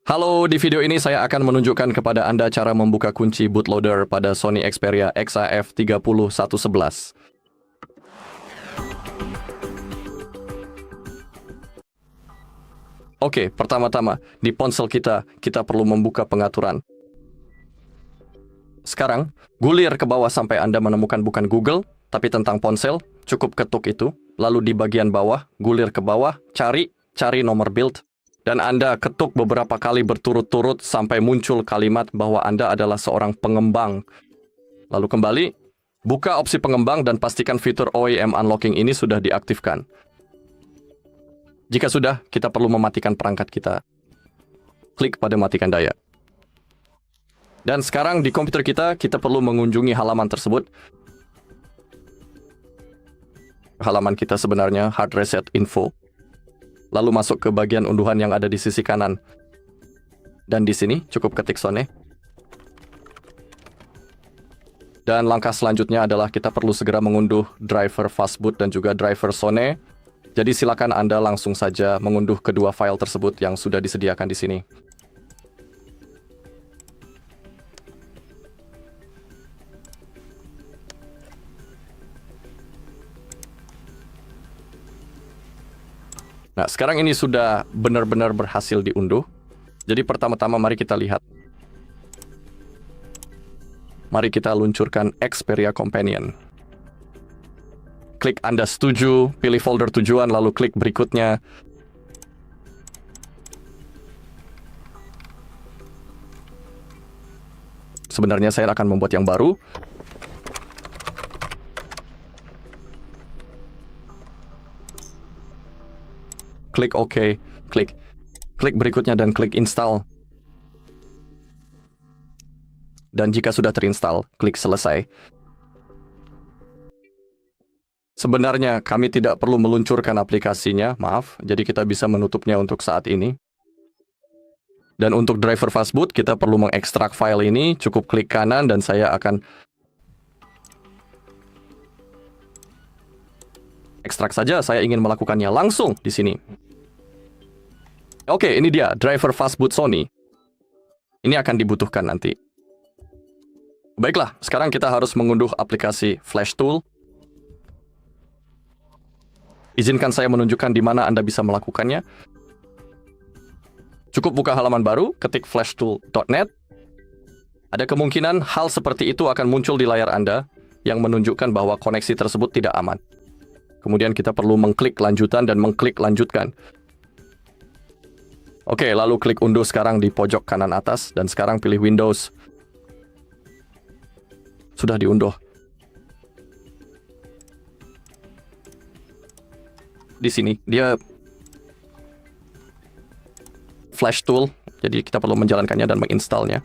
Halo, di video ini saya akan menunjukkan kepada Anda cara membuka kunci bootloader pada Sony Xperia XAF30111. Oke, pertama-tama, di ponsel kita perlu membuka pengaturan. Sekarang, gulir ke bawah sampai Anda menemukan bukan Google, tapi tentang ponsel, cukup ketuk itu, lalu di bagian bawah, gulir ke bawah, cari nomor build, dan Anda ketuk beberapa kali berturut-turut sampai muncul kalimat bahwa Anda adalah seorang pengembang. Lalu kembali, buka opsi pengembang dan pastikan fitur OEM Unlocking ini sudah diaktifkan. Jika sudah, kita perlu mematikan perangkat kita. Klik pada matikan daya. Dan sekarang di komputer kita perlu mengunjungi halaman tersebut. Halaman kita sebenarnya hard reset info. Lalu masuk ke bagian unduhan yang ada di sisi kanan. Dan di sini cukup ketik Sony. Dan langkah selanjutnya adalah kita perlu segera mengunduh driver Fastboot dan juga driver Sony. Jadi silakan Anda langsung saja mengunduh kedua file tersebut yang sudah disediakan di sini. Nah, sekarang ini sudah benar-benar berhasil diunduh. Jadi pertama-tama mari kita lihat. Mari kita luncurkan Xperia Companion. Klik Anda setuju, pilih folder tujuan, lalu klik berikutnya. Sebenarnya saya akan membuat yang baru. Klik OK, klik berikutnya dan klik install. Dan jika sudah terinstall, klik selesai. Sebenarnya kami tidak perlu meluncurkan aplikasinya, maaf, jadi kita bisa menutupnya untuk saat ini. Dan untuk driver Fastboot, kita perlu mengekstrak file ini, cukup klik kanan dan saya akan ekstrak saja, saya ingin melakukannya langsung di sini. Oke, ini dia, driver Fastboot Sony. Ini akan dibutuhkan nanti. Baiklah, sekarang kita harus mengunduh aplikasi Flash Tool. Izinkan saya menunjukkan di mana Anda bisa melakukannya. Cukup buka halaman baru, ketik flashtool.net. Ada kemungkinan hal seperti itu akan muncul di layar Anda, yang menunjukkan bahwa koneksi tersebut tidak aman. Kemudian kita perlu mengklik lanjutan dan mengklik lanjutkan. Oke, lalu klik unduh sekarang di pojok kanan atas, dan sekarang pilih Windows. Sudah diunduh. Di sini, dia Flash Tool, jadi kita perlu menjalankannya dan menginstalnya.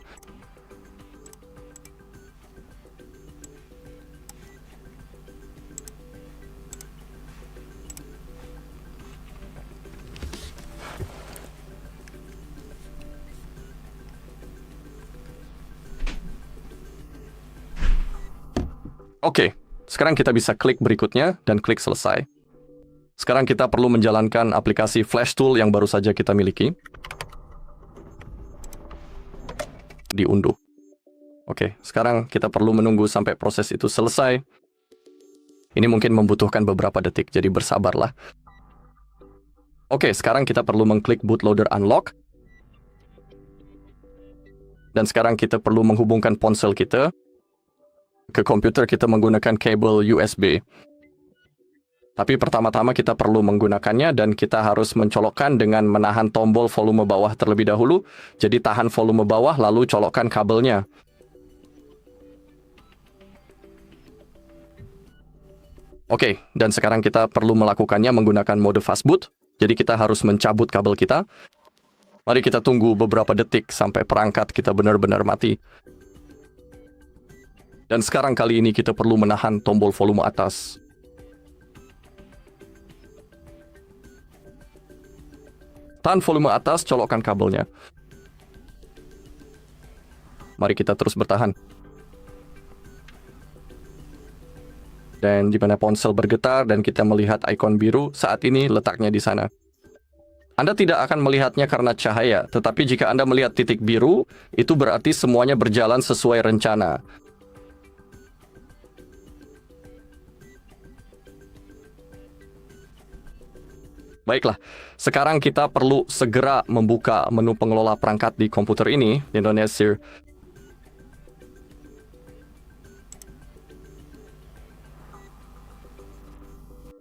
Oke, sekarang kita bisa klik berikutnya dan klik selesai. Sekarang kita perlu menjalankan aplikasi Flash Tool yang baru saja kita miliki. Diunduh. Oke, sekarang kita perlu menunggu sampai proses itu selesai. Ini mungkin membutuhkan beberapa detik, jadi bersabarlah. Oke, sekarang kita perlu mengklik Bootloader Unlock. Dan sekarang kita perlu menghubungkan ponsel kita ke komputer kita menggunakan kabel USB. Tapi pertama-tama kita perlu menggunakannya dan kita harus mencolokkan dengan menahan tombol volume bawah terlebih dahulu. Jadi tahan volume bawah lalu colokkan kabelnya. Oke, dan sekarang kita perlu melakukannya menggunakan mode Fastboot. Jadi kita harus mencabut kabel kita. Mari kita tunggu beberapa detik sampai perangkat kita benar-benar mati. Dan sekarang kali ini kita perlu menahan tombol volume atas. Tahan volume atas, colokkan kabelnya. Mari kita terus bertahan. Dan di mana ponsel bergetar dan kita melihat ikon biru, saat ini letaknya di sana. Anda tidak akan melihatnya karena cahaya, tetapi jika Anda melihat titik biru, itu berarti semuanya berjalan sesuai rencana. Baiklah, sekarang kita perlu segera membuka menu pengelola perangkat di komputer ini, di Indonesia.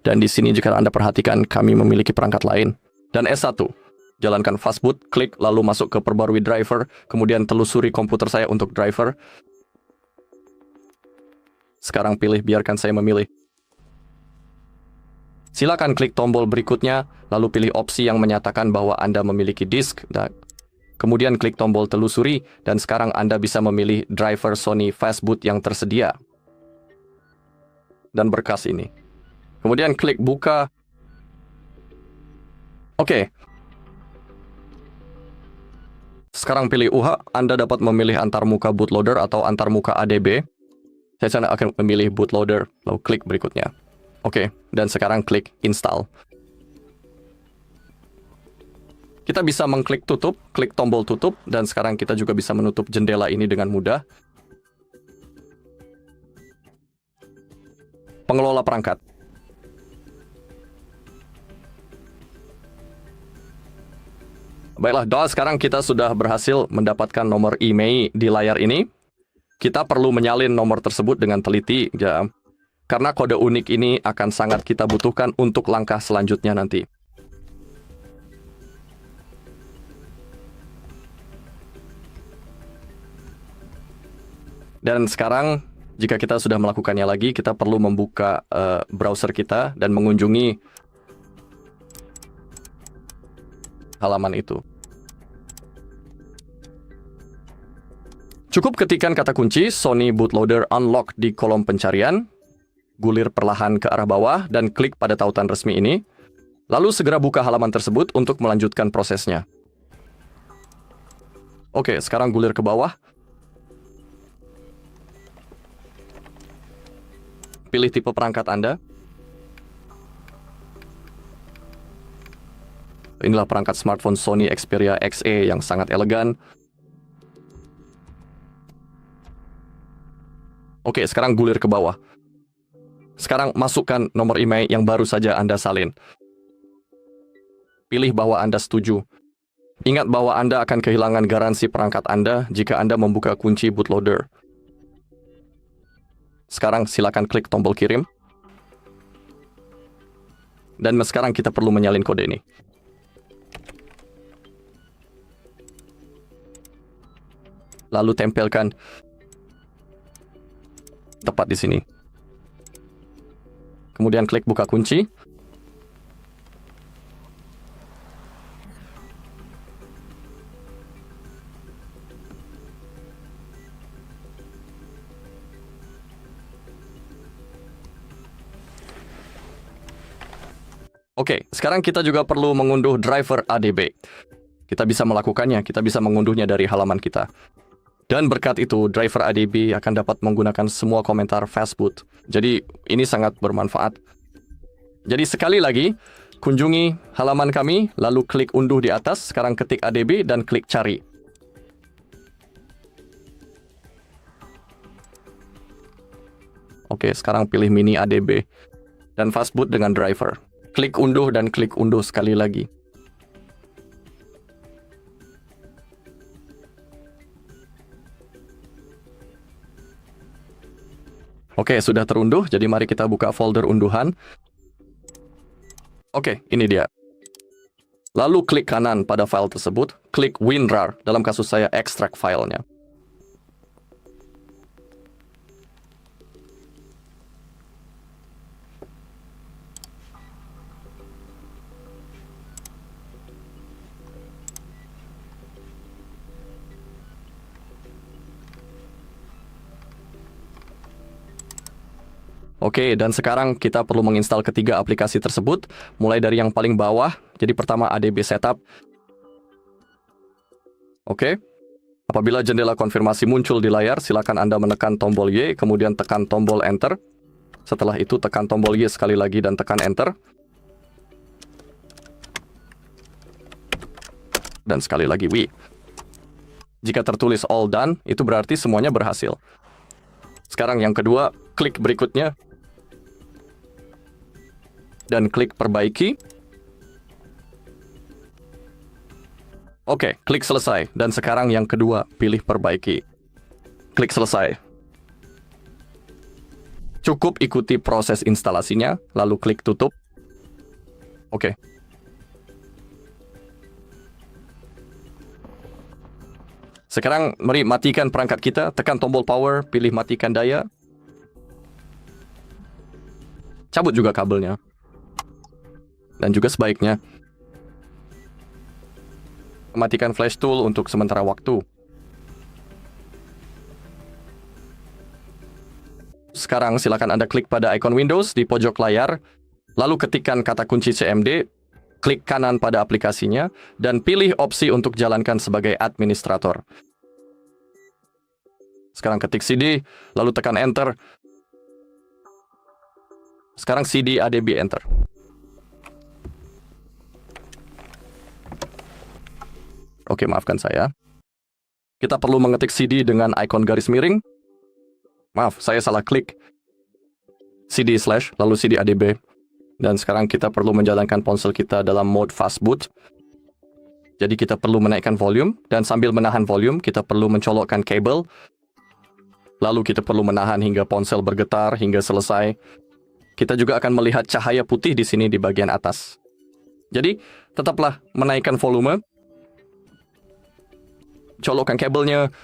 Dan di sini jika Anda perhatikan, kami memiliki perangkat lain. Dan S1, jalankan fastboot, klik lalu masuk ke perbarui driver, kemudian telusuri komputer saya untuk driver. Sekarang pilih biarkan saya memilih. Silakan klik tombol berikutnya, lalu pilih opsi yang menyatakan bahwa Anda memiliki disk. Kemudian klik tombol telusuri, dan sekarang Anda bisa memilih driver Sony Fastboot yang tersedia. Dan berkas ini. Kemudian klik buka. Oke. Sekarang pilih UHA, Anda dapat memilih antarmuka bootloader atau antarmuka ADB. Saya akan memilih bootloader, lalu klik berikutnya. Oke, dan sekarang klik install. Kita bisa mengklik tutup, klik tombol tutup, dan sekarang kita juga bisa menutup jendela ini dengan mudah. Pengelola perangkat. Baiklah, sekarang kita sudah berhasil mendapatkan nomor IMEI di layar ini. Kita perlu menyalin nomor tersebut dengan teliti, ya. Karena kode unik ini akan sangat kita butuhkan untuk langkah selanjutnya nanti. Dan sekarang, jika kita sudah melakukannya lagi, kita perlu membuka browser kita dan mengunjungi halaman itu. Cukup ketikkan kata kunci Sony Bootloader Unlock di kolom pencarian, gulir perlahan ke arah bawah, dan klik pada tautan resmi ini. Lalu segera buka halaman tersebut untuk melanjutkan prosesnya. Oke, sekarang gulir ke bawah. Pilih tipe perangkat Anda. Inilah perangkat smartphone Sony Xperia XE yang sangat elegan. Oke, sekarang gulir ke bawah. Sekarang masukkan nomor IMEI yang baru saja Anda salin. Pilih bahwa Anda setuju. Ingat bahwa Anda akan kehilangan garansi perangkat Anda jika Anda membuka kunci bootloader. Sekarang silakan klik tombol kirim. Dan sekarang kita perlu menyalin kode ini. Lalu tempelkan tepat di sini. Kemudian klik buka kunci. Oke, sekarang kita juga perlu mengunduh driver ADB. Kita bisa melakukannya, kita bisa mengunduhnya dari halaman kita. Dan berkat itu, driver ADB akan dapat menggunakan semua komentar fastboot. Jadi, ini sangat bermanfaat. Jadi, sekali lagi, kunjungi halaman kami, lalu klik unduh di atas, sekarang ketik ADB, dan klik cari. Oke, sekarang pilih mini ADB. Dan fastboot dengan driver. Klik unduh dan klik unduh sekali lagi. Oke, sudah terunduh, jadi mari kita buka folder unduhan. Oke, ini dia. Lalu klik kanan pada file tersebut, klik WinRAR, dalam kasus saya ekstrak filenya. Oke, dan sekarang kita perlu menginstal ketiga aplikasi tersebut, mulai dari yang paling bawah. Jadi pertama ADB Setup. Oke, apabila jendela konfirmasi muncul di layar, silakan Anda menekan tombol Y, kemudian tekan tombol Enter. Setelah itu tekan tombol Y sekali lagi dan tekan Enter. dan sekali lagi we. Jika tertulis all done, itu berarti semuanya berhasil. Sekarang yang kedua, klik berikutnya. Dan klik perbaiki. Oke, klik selesai. Dan sekarang yang kedua, pilih perbaiki. Klik selesai. Cukup ikuti proses instalasinya, lalu klik tutup. Oke. Sekarang mari matikan perangkat kita, tekan tombol power, pilih matikan daya. Cabut juga kabelnya. Dan juga sebaiknya matikan flash tool untuk sementara waktu. Sekarang silakan Anda klik pada ikon Windows di pojok layar, lalu ketikkan kata kunci CMD, klik kanan pada aplikasinya, dan pilih opsi untuk jalankan sebagai administrator. Sekarang ketik CD, lalu tekan Enter. Sekarang CD ADB Enter. Oke, maafkan saya. Kita perlu mengetik CD dengan ikon garis miring. Maaf, saya salah klik. CD slash, lalu CD ADB. Dan sekarang kita perlu menjalankan ponsel kita dalam mode fast boot. Jadi kita perlu menaikkan volume, dan sambil menahan volume, kita perlu mencolokkan kabel. Lalu kita perlu menahan hingga ponsel bergetar hingga selesai. Kita juga akan melihat cahaya putih di sini di bagian atas. Jadi, tetaplah menaikkan volume. Colokkan kabelnya.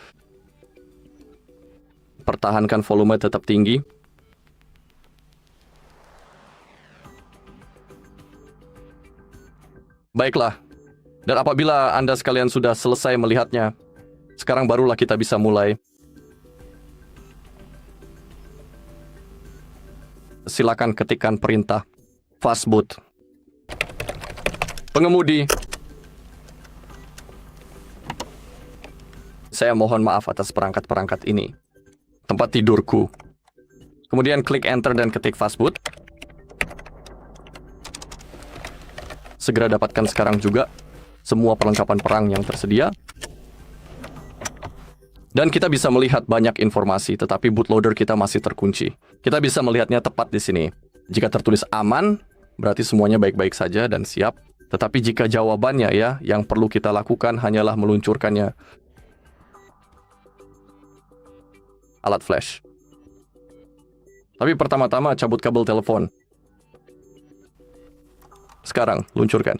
Pertahankan volume tetap tinggi. Baiklah. Dan apabila Anda sekalian sudah selesai melihatnya, sekarang barulah kita bisa mulai. Silakan ketikkan perintah fastboot. Pengemudi, saya mohon maaf atas perangkat-perangkat ini. Tempat tidurku. Kemudian klik enter dan ketik fastboot. Segera dapatkan sekarang juga semua perlengkapan perang yang tersedia. Dan kita bisa melihat banyak informasi, tetapi bootloader kita masih terkunci. Kita bisa melihatnya tepat di sini. Jika tertulis aman, berarti semuanya baik-baik saja dan siap. Tetapi jika jawabannya ya, yang perlu kita lakukan hanyalah meluncurkannya. Alat flash. Tapi pertama-tama cabut kabel telepon. Sekarang, luncurkan.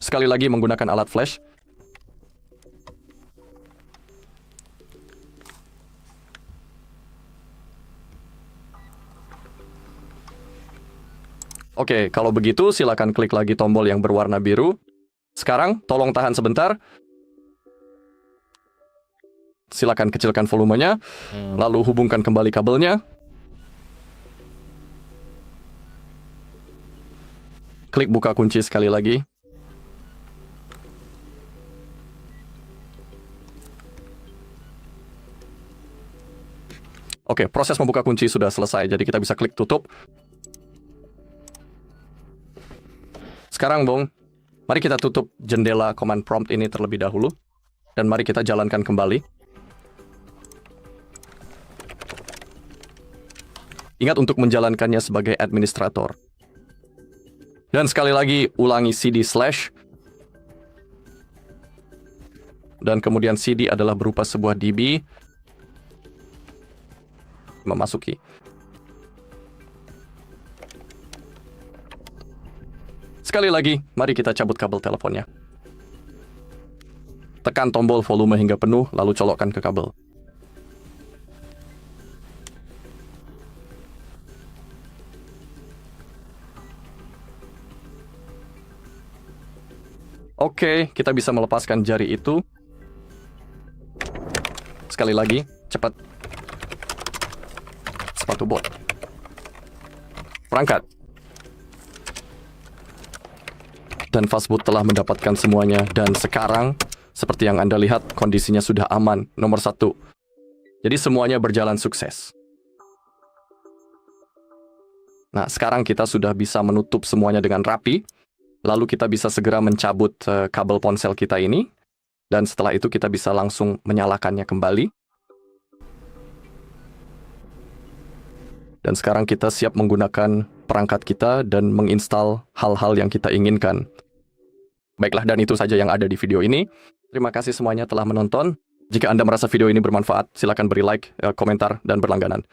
Sekali lagi menggunakan alat flash. Oke, kalau begitu silakan klik lagi tombol yang berwarna biru. Sekarang, tolong tahan sebentar. Silakan kecilkan volumenya, lalu hubungkan kembali kabelnya. Klik buka kunci sekali lagi. Oke, proses membuka kunci sudah selesai, jadi kita bisa klik tutup. Sekarang, Bung, mari kita tutup jendela command prompt ini terlebih dahulu. Dan mari kita jalankan kembali. Ingat untuk menjalankannya sebagai administrator. Dan sekali lagi, ulangi CD slash. Dan kemudian CD adalah berupa sebuah DB. Memasuki. Sekali lagi, mari kita cabut kabel teleponnya. Tekan tombol volume hingga penuh, lalu colokkan ke kabel. Oke, kita bisa melepaskan jari itu. Sekali lagi, cepat. Sepatu bot. Perangkat. Dan fastboot telah mendapatkan semuanya. Dan sekarang, seperti yang Anda lihat, kondisinya sudah aman. Nomor 1. Jadi semuanya berjalan sukses. Nah, sekarang kita sudah bisa menutup semuanya dengan rapi. Lalu kita bisa segera mencabut kabel ponsel kita ini. Dan setelah itu kita bisa langsung menyalakannya kembali. Dan sekarang kita siap menggunakan perangkat kita dan menginstal hal-hal yang kita inginkan. Baiklah, dan itu saja yang ada di video ini. Terima kasih semuanya telah menonton. Jika Anda merasa video ini bermanfaat, silakan beri like, komentar, dan berlangganan.